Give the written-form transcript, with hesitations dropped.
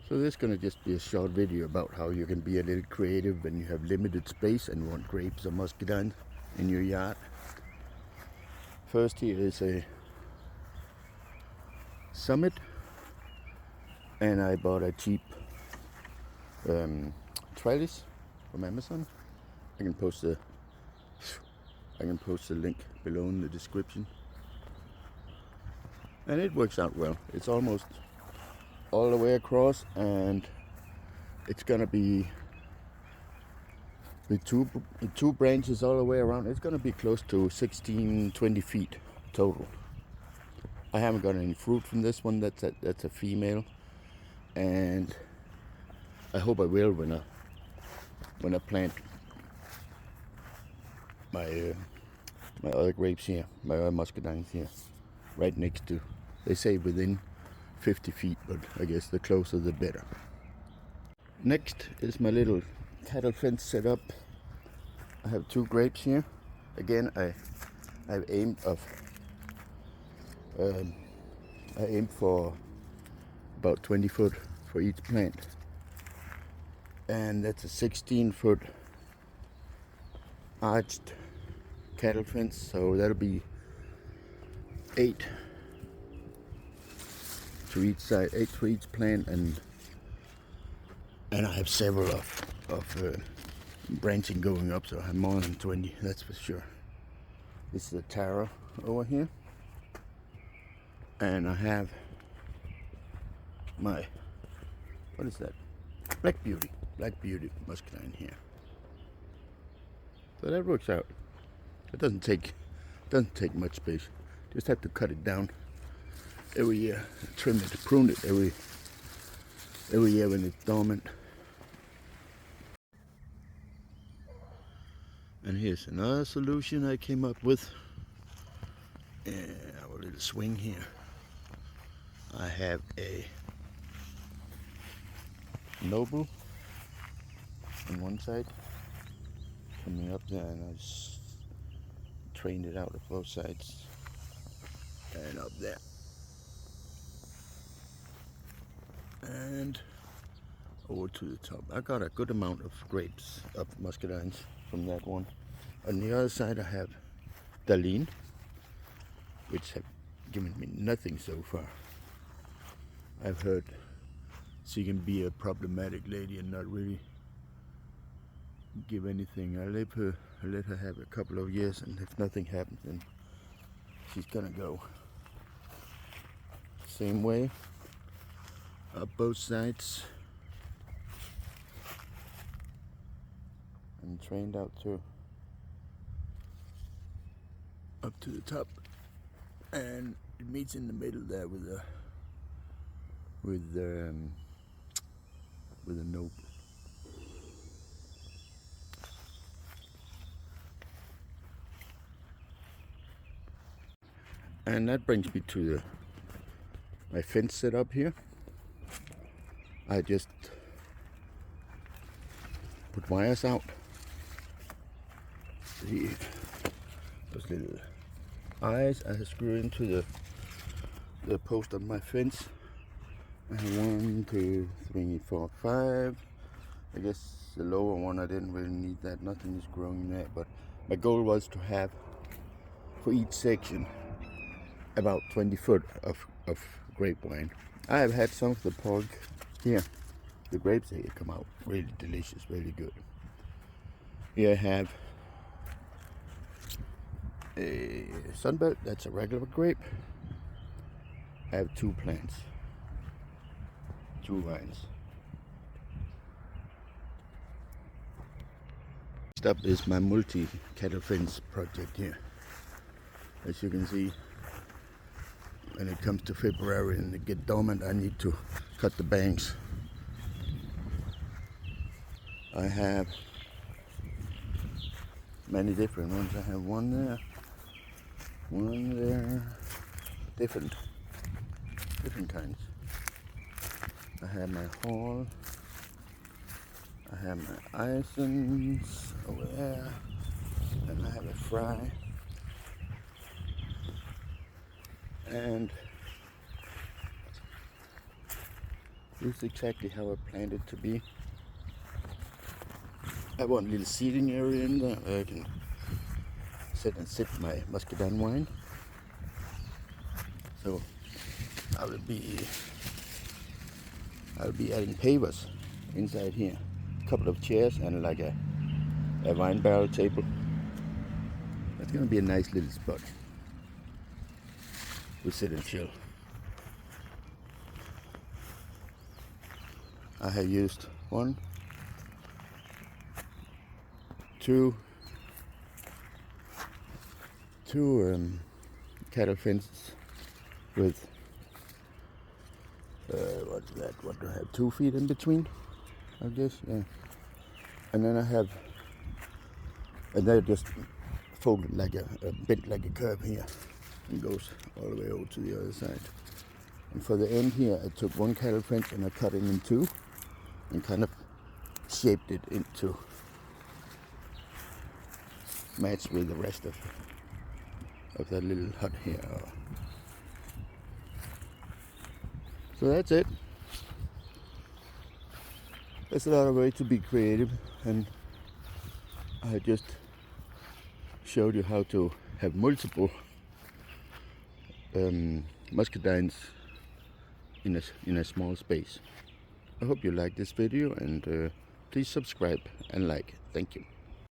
So this is going to just be a short video about how you can be a little creative when you have limited space and want grapes or muscadine in your yard. First here is a summit, and I bought a cheap trellis from Amazon. I can post the link below in the description. And it works out well. It's almost all the way across, and it's gonna be with two branches all the way around. It's gonna be close to 16-20 feet total. I haven't got any fruit from this one. That's a female, and I hope I will when I plant my other grapes here, my other muscadines here, right next to. They say within 50 feet, but I guess the closer the better. Next is my little cattle fence set up. I have two grapes here. Again, I've aimed for about 20 foot for each plant, and that's a 16-foot arched cattle fence, so that'll be 8 to each side, 8 for each plant, and I have several of branching going up, so I have more than 20, that's for sure. This is a taro over here, and I have my, what is that? Black Beauty muscadine here. So that works out. It doesn't take much space. Just have to cut it down every year, trim it, prune it every year when it's dormant. And here's another solution I came up with. And our little swing here. I have a noble on one side coming up there, and I just trained it out of both sides and up there, and over to the top. I got a good amount of grapes, of muscadines from that one. On the other side I have Darlene, which have given me nothing so far. I've heard she can be a problematic lady and not really give anything. I let her have a couple of years, and if nothing happens, then she's gonna go. Same way up both sides, and trained out to up to the top, and it meets in the middle there with a nope. And that brings me to my fence set up here. I just put wires out. See those little eyes I screw into the post on my fence. I have 1, 2, 3, 4, 5. I guess the lower one I didn't really need that. Nothing is growing there, but my goal was to have for each section about 20 foot of grapevine. I have had some of the pork here. The grapes here come out really delicious, really good. Here I have a sunbelt, that's a regular grape. I have 2 plants, 2 vines. Next up is my multi-cattle fence project here. As you can see, when it comes to February and they get dormant, I need to cut the banks. I have many different ones. I have one there, different kinds. I have my hall, I have my Isons over there, and I have a fry. And This is exactly how I planned it to be. I have one little seating area in there where I can sit and sip my Muscadine wine. So I'll be adding pavers inside here. A couple of chairs and like a wine barrel table. That's gonna be a nice little spot. We sit and chill. I have used two cattle fences with what's that? What do I have? 2 feet in between, I guess. Yeah. And then they're just folded like a bit like a curve here, and goes all the way over to the other side. And for the end here, I took one cattle fence and I cut it in two, and kind of shaped it into match with the rest of that little hut here. So that's it. There's a lot of ways to be creative, and I just showed you how to have multiple muscadines in a small space. I hope you like this video, and please subscribe and like. Thank you.